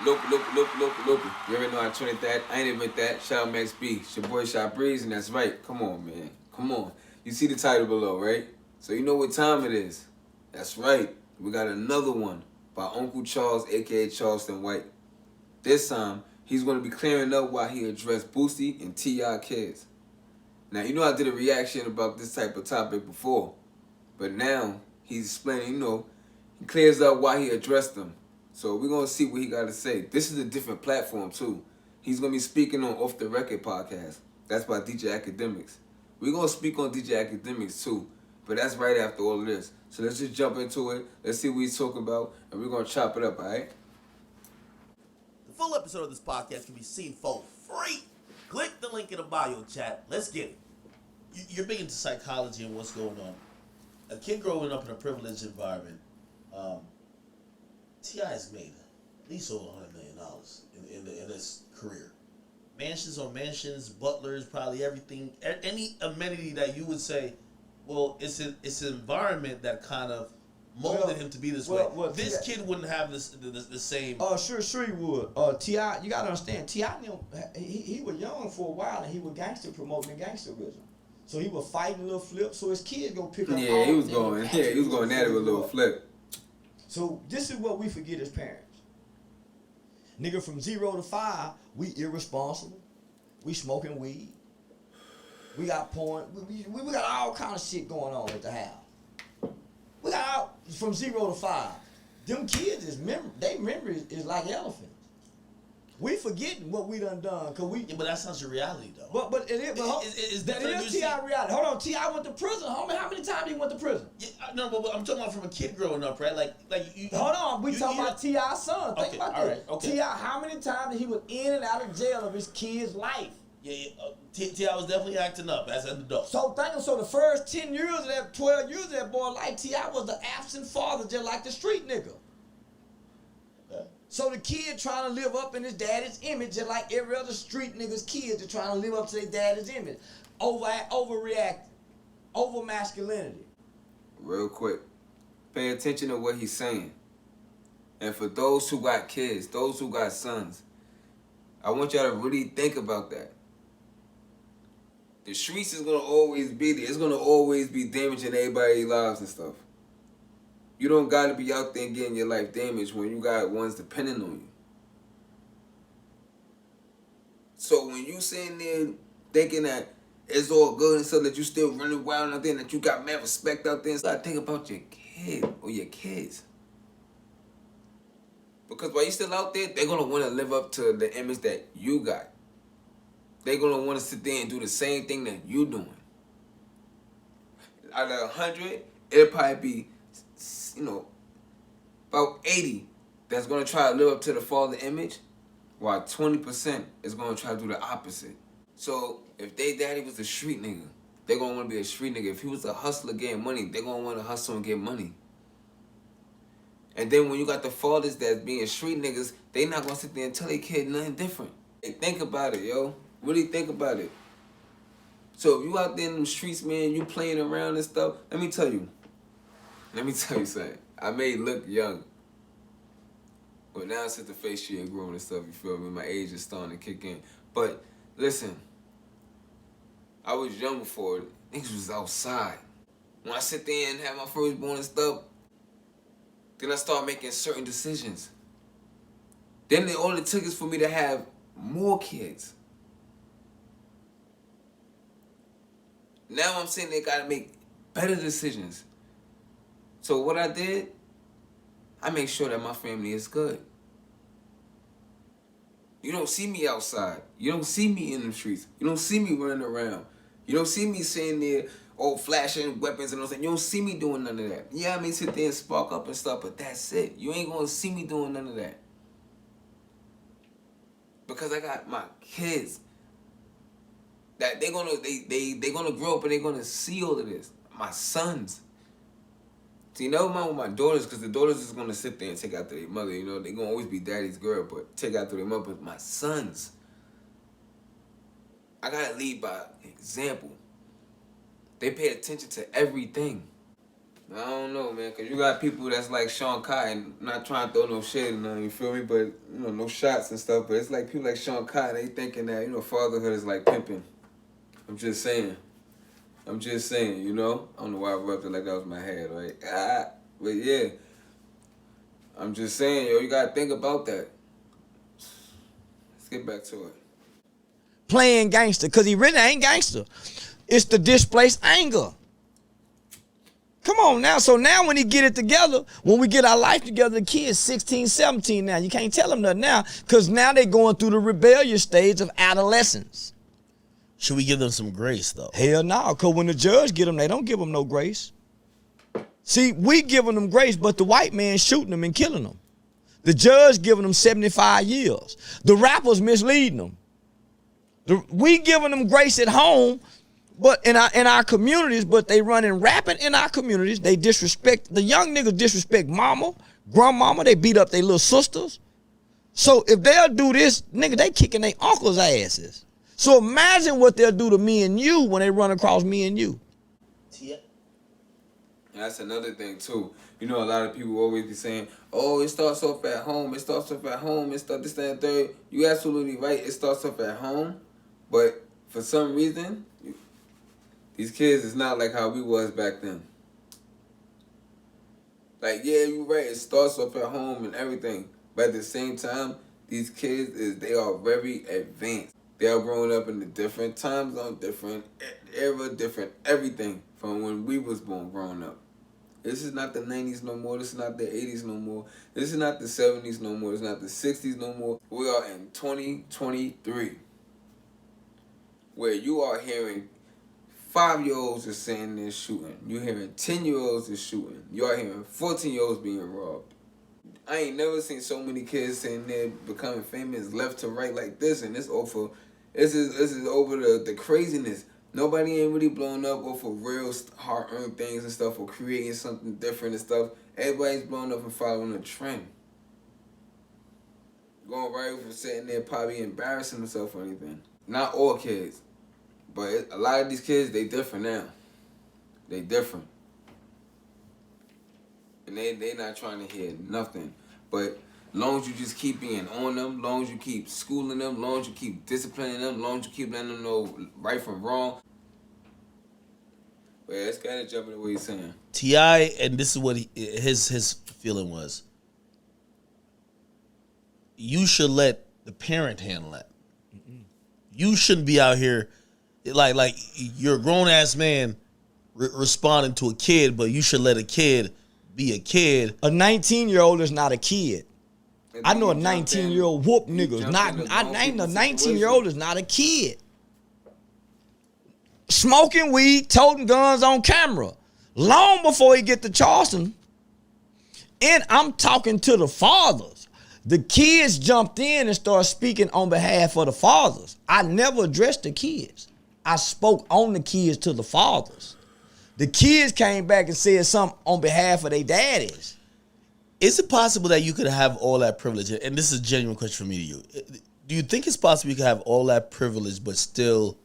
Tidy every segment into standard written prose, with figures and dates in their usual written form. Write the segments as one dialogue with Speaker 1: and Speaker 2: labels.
Speaker 1: Loopy. You already know I trended that. I ain't admit that. Shout out Max B. It's your boy Shot Breeze, and that's right. Come on, man. Come on. You see the title below, right? So you know what time it is. That's right. We got another one by Uncle Charles, aka Charleston White. This time, he's going to be clearing up why he addressed Boosie and T.I. kids. Now, you know I did a reaction about this type of topic before, but now he's explaining, he clears up why he addressed them. So we're going to see what he got to say. This is a different platform, too. He's going to be speaking on Off the Record podcast. That's by DJ Academics. We're going to speak on DJ Academics, too. But that's right after all of this. So let's just jump into it. Let's see what he's talking about. And we're going to chop it up, all right?
Speaker 2: The full episode of this podcast can be seen for free. Click the link in the bio chat. Let's get it. You're big into psychology and what's going on. A kid growing up in a privileged environment, T.I. has made at least over $100 million in his career. Mansions on mansions, butlers, probably everything, any amenity that you would say, well, it's an environment that kind of molded him to be this way. This kid wouldn't have the same.
Speaker 3: Sure he would. T.I., you gotta understand, T.I. he was young for a while and he was gangster promoting gangsterism. So he was fighting a little flip, so his kids go pick up.
Speaker 1: Yeah, he was going at it with a little flip.
Speaker 3: So this is what we forget as parents. Nigga, from 0 to 5, we irresponsible. We smoking weed. We got porn. We got all kind of shit going on at the house. We got all, from 0 to 5. Them kids their memory is like elephants. We forgetting what we done, cause we.
Speaker 2: Yeah, but that's not your reality though.
Speaker 3: But it is. That is T.I. reality. Hold on, T.I. went to prison, homie. How many times he went to prison?
Speaker 2: Yeah, no, but I'm talking about from a kid growing up, right? Like you.
Speaker 3: Hold on, we talking about T.I.'s son. Think about
Speaker 2: all
Speaker 3: this.
Speaker 2: Right, okay.
Speaker 3: T.I. how many times he was in and out of jail of his kid's life?
Speaker 2: Yeah. T.I. was definitely acting up as an adult.
Speaker 3: So the first 10 years of that, 12 years of that boy life, T.I. was the absent father, just like the street nigga. So the kid trying to live up in his daddy's image, just like every other street nigga's kids are trying to live up to their daddy's image. Overreacting, over masculinity.
Speaker 1: Real quick, pay attention to what he's saying. And for those who got kids, those who got sons, I want y'all to really think about that. The streets is gonna always be there. It's gonna always be damaging everybody's lives and stuff. You don't gotta be out there getting your life damaged when you got ones depending on you. So when you sitting there thinking that it's all good and stuff, that you still running wild out there, and that you got mad respect out there, start thinking about your kid or your kids. Because while you still out there, they're gonna want to live up to the image that you got. They're gonna want to sit there and do the same thing that you doing. Out of 100, it'll probably be, about 80 that's going to try to live up to the father image, while 20% is going to try to do the opposite. So if their daddy was a street nigga, they're going to want to be a street nigga. If he was a hustler getting money, they're going to want to hustle and get money. And then when you got the fathers that's being street niggas, they not going to sit there and tell their kid nothing different. Hey, think about it, yo. Really think about it. So if you out there in the streets, man, you playing around and stuff, let me tell you something. I may look young, but now since the face shit growing and stuff, you feel me? My age is starting to kick in. But listen, I was young before. Niggas was outside. When I sit there and have my firstborn and stuff, then I start making certain decisions. Then all it took is for me to have more kids. Now I'm saying they gotta make better decisions. So what I did, I make sure that my family is good. You don't see me outside. You don't see me in the streets. You don't see me running around. You don't see me sitting there, flashing weapons and all that. You don't see me doing none of that. Yeah, I may sit there and spark up and stuff, but that's it. You ain't gonna see me doing none of that. Because I got my kids. That they're gonna grow up and they're gonna see all of this. My sons. See, never mind with my daughters, because the daughters is going to sit there and take after their mother. They're going to always be daddy's girl, but take after their mother. But my sons, I got to lead by example. They pay attention to everything. I don't know, man, because you got people that's like Sean Cotton, not trying to throw no shade or nothing, you feel me? But, you know, no shots and stuff. But it's like people like Sean Cotton, they thinking that, you know, fatherhood is like pimping. I'm just saying, you know? I don't know why I rubbed it like that was my head, right? But yeah, I'm just saying, yo, you got to think about that. Let's get back to it.
Speaker 3: Playing gangster, because he really ain't gangster. It's the displaced anger. Come on now. So now when he get it together, when we get our life together, the kid's 16, 17 now. You can't tell them nothing now because now they going through the rebellious stage of adolescence.
Speaker 2: Should we give them some grace, though?
Speaker 3: Hell no, because when the judge get them, they don't give them no grace. See, we giving them grace, but the white man shooting them and killing them. The judge giving them 75 years. The rappers misleading them. We giving them grace at home, but in our communities, but they running rapid in our communities. They disrespect, the young niggas disrespect mama, grandmama, they beat up their little sisters. So if they'll do this, nigga, they kicking their uncles' asses. So imagine what they'll do to me and you when they run across me and you.
Speaker 2: Yeah.
Speaker 1: That's another thing too. You know, a lot of people always be saying, "Oh, it starts off at home. It starts off at home. It starts this, that, and third." You absolutely right. It starts off at home, but for some reason, these kids is not like how we was back then. Like, yeah, you right. It starts off at home and everything, but at the same time, these kids they are very advanced. They are growing up in a different time zone, different era, different everything from when we was born, growing up. This is not the 90s no more. This is not the 80s no more. This is not the 70s no more. It's not the 60s no more. We are in 2023, where you are hearing 5-year-olds is sitting there shooting. You're hearing 10-year-olds is shooting. You are hearing 14-year-olds being robbed. I ain't never seen so many kids sitting there becoming famous left to right like this, and this over. This is over the craziness. Nobody ain't really blown up off of real hard-earned things and stuff or creating something different and stuff. Everybody's blown up and following a trend. Going right over sitting there probably embarrassing themselves or anything. Not all kids. But a lot of these kids, they different now. They different. And they not trying to hear nothing. But long as you just keep being on them, long as you keep schooling them, long as you keep disciplining them, long as you keep letting them know right from wrong. But let's kind of jump into what he's saying.
Speaker 2: T.I., and this is what his feeling was. You should let the parent handle that. Mm-mm. You shouldn't be out here like you're a grown-ass man responding to a kid, but you should let a kid be a kid.
Speaker 3: A 19-year-old is not a kid. I know a 19-year-old whoop niggas. I ain't a 19-year-old is not a kid. Smoking weed, toting guns on camera. Long before he get to Charleston. And I'm talking to the fathers. The kids jumped in and started speaking on behalf of the fathers. I never addressed the kids. I spoke on the kids to the fathers. The kids came back and said something on behalf of their daddies.
Speaker 2: Is it possible that you could have all that privilege? And this is a genuine question for me to you. Do you think it's possible you could have all that privilege but still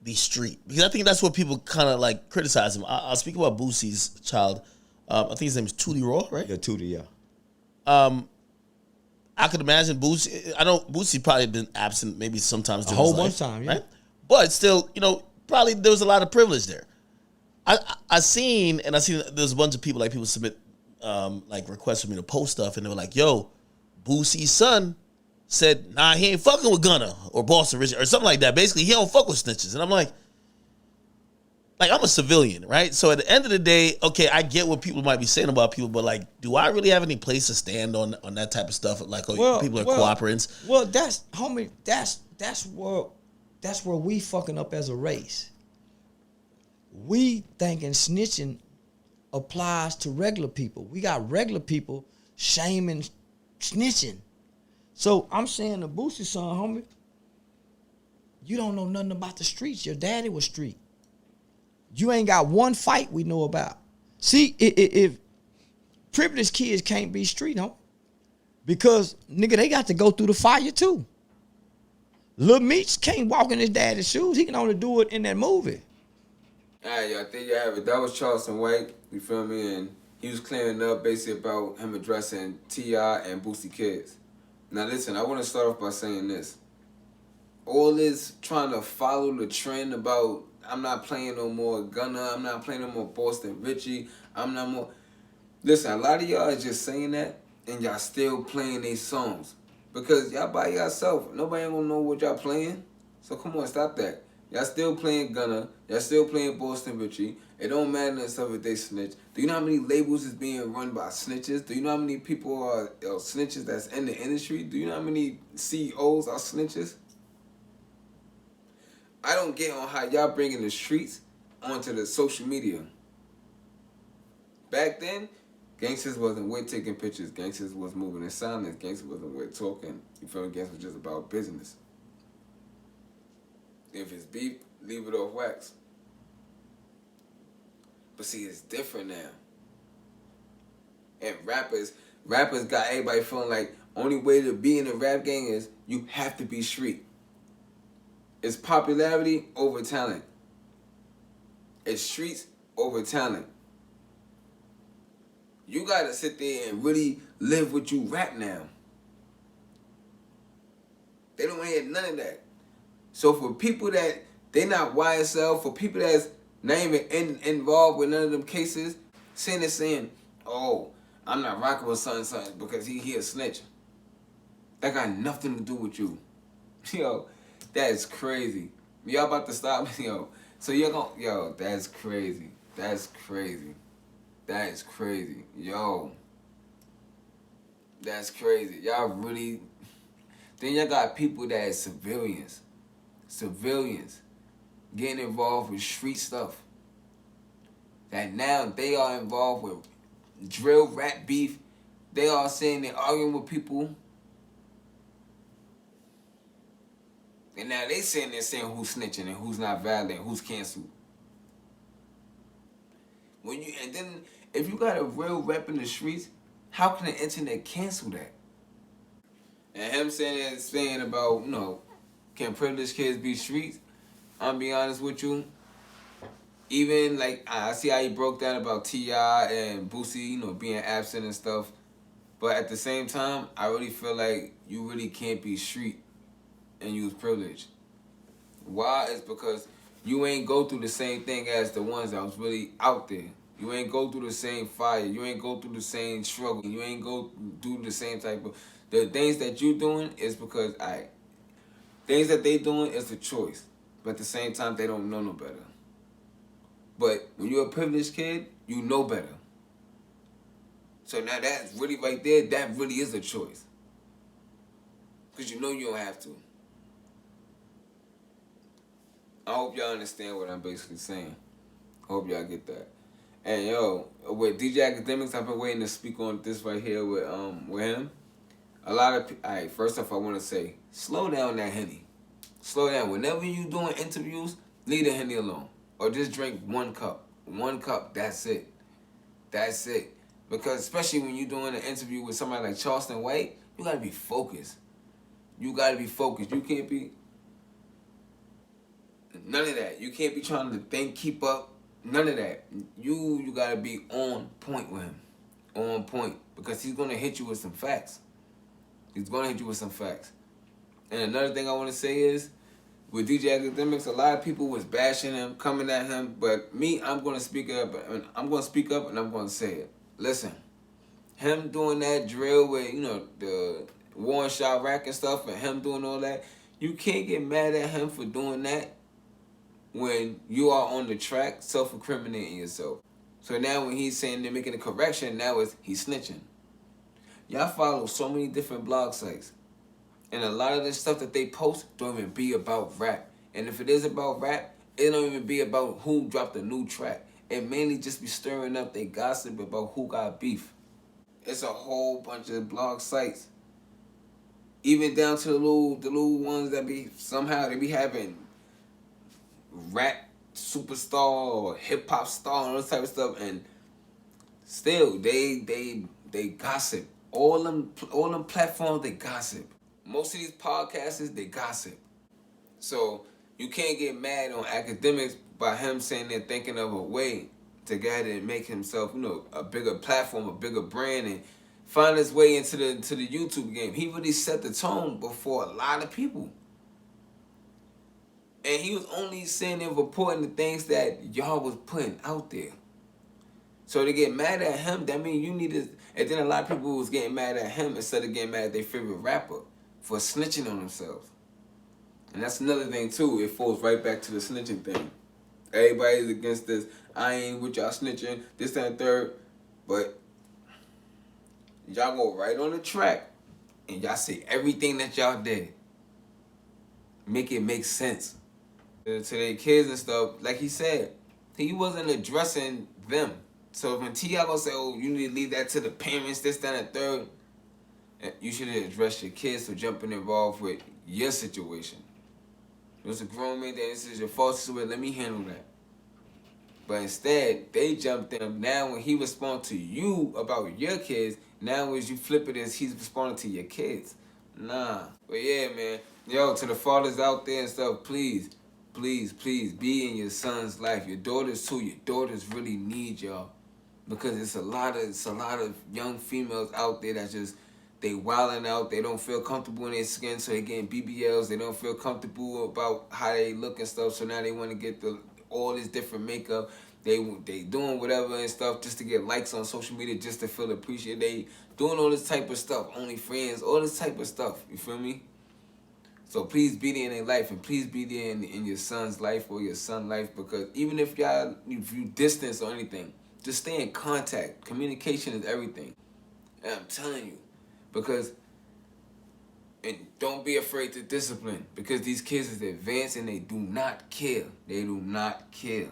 Speaker 2: be street? Because I think that's what people kind of like criticize him. I'll speak about Boosie's child. I think his name is Tootie Raw, right?
Speaker 3: Yeah, Tootie, yeah.
Speaker 2: I could imagine Boosie. I know Boosie probably been absent maybe sometimes
Speaker 3: a whole bunch of time, yeah.
Speaker 2: Right? But still, probably there was a lot of privilege there. I seen there's a bunch of people submit like requests for me to post stuff, and they were like, "Yo, Boosie's son said, nah, he ain't fucking with Gunna or Boston Richard or something like that. Basically, he don't fuck with snitches." And I'm like, I'm a civilian, right? So at the end of the day, okay, I get what people might be saying about people, but do I really have any place to stand on that type of stuff? Like, people are cooperants.
Speaker 3: Well, that's where we fucking up as a race. We thinking snitching applies to regular people. We got regular people shaming snitching. So I'm saying to Boosie's son, homie, you don't know nothing about the streets. Your daddy was street. You ain't got one fight we know about. See, if privileged kids can't be street, homie, because, nigga, they got to go through the fire too. Lil Meech can't walk in his daddy's shoes. He can only do it in that movie.
Speaker 1: Alright, y'all, there you have it. That was Charleston White, you feel me? And he was clearing up basically about him addressing T.I. and Boosie Kids. Now listen, I want to start off by saying this. All this trying to follow the trend about I'm not playing no more Gunna, I'm not playing no more Boston Richie, I'm not more... Listen, a lot of y'all is just saying that and y'all still playing these songs. Because y'all by yourself. Nobody ain't gonna know what y'all playing. So come on, stop that. Y'all still playing Gunna. Y'all still playing Boston Richie. It don't matter and stuff if they snitch. Do you know how many labels is being run by snitches? Do you know how many people are snitches that's in the industry? Do you know how many CEOs are snitches? I don't get on how y'all bringing the streets onto the social media. Back then, gangsters wasn't with taking pictures. Gangsters was moving in silence. Gangsters wasn't with talking. You feel me? Gangsters was just about business. If it's beef, leave it off wax. But see, it's different now. And rappers got everybody feeling like only way to be in the rap game is you have to be street. It's popularity over talent. It's streets over talent. You gotta sit there and really live what you rap now. They don't hear none of that. So for people that they not YSL, for people that's not even involved with none of them cases, saying, oh, I'm not rocking with something because he a snitch. That got nothing to do with you. Yo, that is crazy. Y'all about to stop? Yo, so you're gonna, yo, that's crazy. That's crazy. That is crazy. Yo. That's crazy. Y'all really... Then y'all got people that is civilians. Civilians. Getting involved with street stuff. That now they are involved with drill rap beef. They are saying they're arguing with people. And now they saying who's snitching and who's not valid and who's canceled. And then if you got a real rep in the streets, how can the internet cancel that? And him saying about, can privileged kids be streets? I'm be honest with you. Even like I see how he broke down about T.I. and Boosie, being absent and stuff. But at the same time, I really feel like you really can't be street and use privilege. Why? It's because you ain't go through the same thing as the ones that was really out there. You ain't go through the same fire. You ain't go through the same struggle. You ain't go do the same type of... The things that you doing is because, things that they doing is a choice. But at the same time, they don't know no better. But when you're a privileged kid, you know better. So now that's really right there, that really is a choice. Because you know you don't have to. I hope y'all understand what I'm basically saying. I hope y'all get that. And yo, with DJ Academics, I've been waiting to speak on this right here with him. A lot of alright, first off I want to say, slow down that Henny. Slow down. Whenever you doing interviews, leave the Henny alone. Or just drink 1 cup. 1 cup, that's it. That's it. Because especially when you're doing an interview with somebody like Charleston White, you gotta be focused. You gotta be focused. You can't be none of that. You can't be trying to think, keep up. None of that. You gotta be on point with him. On point. Because he's gonna hit you with some facts. He's gonna hit you with some facts. And another thing I wanna say is, with DJ Academics, a lot of people was bashing him, coming at him, but me, I'm gonna speak up and I'm gonna say it. Listen, him doing that drill with, the Warren Shot rack and stuff, and him doing all that, you can't get mad at him for doing that when you are on the track self-incriminating yourself. So now when he's saying they're making a correction, now he's snitching. Y'all follow so many different blog sites. And a lot of the stuff that they post don't even be about rap. And if it is about rap, it don't even be about who dropped a new track. It mainly just be stirring up they gossip about who got beef. It's a whole bunch of blog sites. Even down to the little ones that they be having rap superstar or hip hop star and all this type of stuff, and still they gossip. All them platforms they gossip. Most of these podcasters they gossip. So You can't get mad on academics by him saying they're thinking of a way to go ahead and make himself, a bigger platform, a bigger brand, and find his way into the YouTube game. He really set the tone before a lot of people. And he was only saying and reporting the things that y'all was putting out there. So to get mad at him, that means you need to... And then a lot of people was getting mad at him instead of getting mad at their favorite rapper for snitching on themselves. And that's another thing, too. It falls right back to the snitching thing. Everybody's against this. I ain't with y'all snitching, this, that, and third. But y'all go right on the track and y'all say everything that y'all did. Make it make sense. To their kids and stuff, like he said, he wasn't addressing them. So when T.I. gonna say, oh, you need to leave that to the parents, this, that, and third, you should address your kids for jumping involved with your situation. It was a grown man that this is your fault, so let me handle that. But instead, they jumped in. Now when he respond to you about your kids, now as you flip it as he's responding to your kids. Nah. But yeah, man. Yo, to the fathers out there and stuff, please, please, please be in your son's life. Your daughters too. Your daughters really need y'all. Because it's a lot of young females out there that just, they wilding out. They don't feel comfortable in their skin, so they getting BBLs. They don't feel comfortable about how they look and stuff, so now they want to get all this different makeup. They doing whatever and stuff just to get likes on social media, just to feel appreciated. They doing all this type of stuff, OnlyFans, all this type of stuff. You feel me? So please be there in their life, and please be there in your son's life or your son's life, because even if you distance or anything, just stay in contact. Communication is everything. And I'm telling you, because, and don't be afraid to discipline, because these kids is advanced and they do not care. They do not care.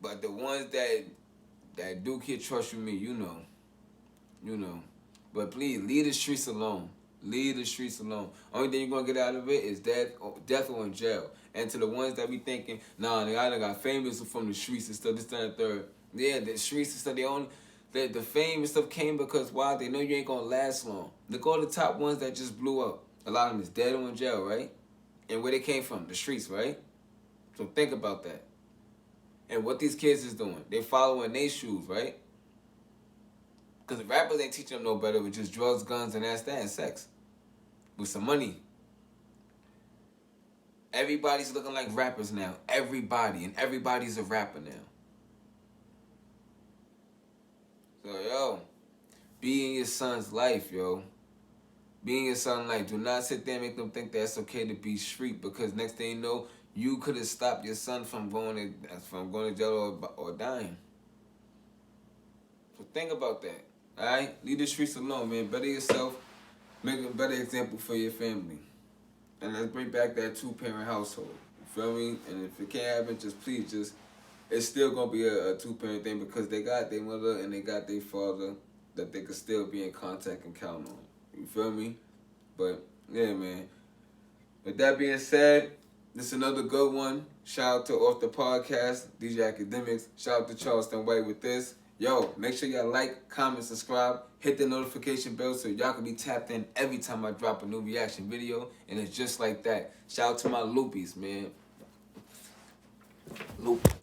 Speaker 1: But the ones that do care, trust you me, you know. But please, leave the streets alone. Leave the streets alone. Only thing you're going to get out of it is death or in jail. And to the ones that be thinking, nah, nigga, I done got famous from the streets and stuff, this, that, and third. Yeah, the streets and stuff, the fame and stuff came because, why? They know you ain't going to last long. Look all the top ones that just blew up. A lot of them is dead or in jail, right? And where they came from? The streets, right? So think about that. And what these kids is doing. They following their shoes, right? Because the rappers ain't teaching them no better with just drugs, guns, and that, and sex. With some money. Everybody's looking like rappers now. Everybody. And everybody's a rapper now. So, yo, be in your son's life, yo. Be in your son's life. Do not sit there and make them think that it's okay to be street, because next thing you know, you could have stopped your son from going to jail or dying. So think about that. Alright? Leave the streets alone, man. Better yourself. Make a better example for your family. And let's bring back that 2-parent household. You feel me? And if it can't happen, it's still going to be a 2-parent thing, because they got their mother and they got their father that they could still be in contact and count on. You feel me? But, yeah, man. With that being said, this is another good one. Shout out to Off the Podcast, DJ Academics. Shout out to Charleston White with this. Yo, make sure y'all like, comment, subscribe, hit the notification bell so y'all can be tapped in every time I drop a new reaction video. And it's just like that. Shout out to my Loopies, man. Loopy.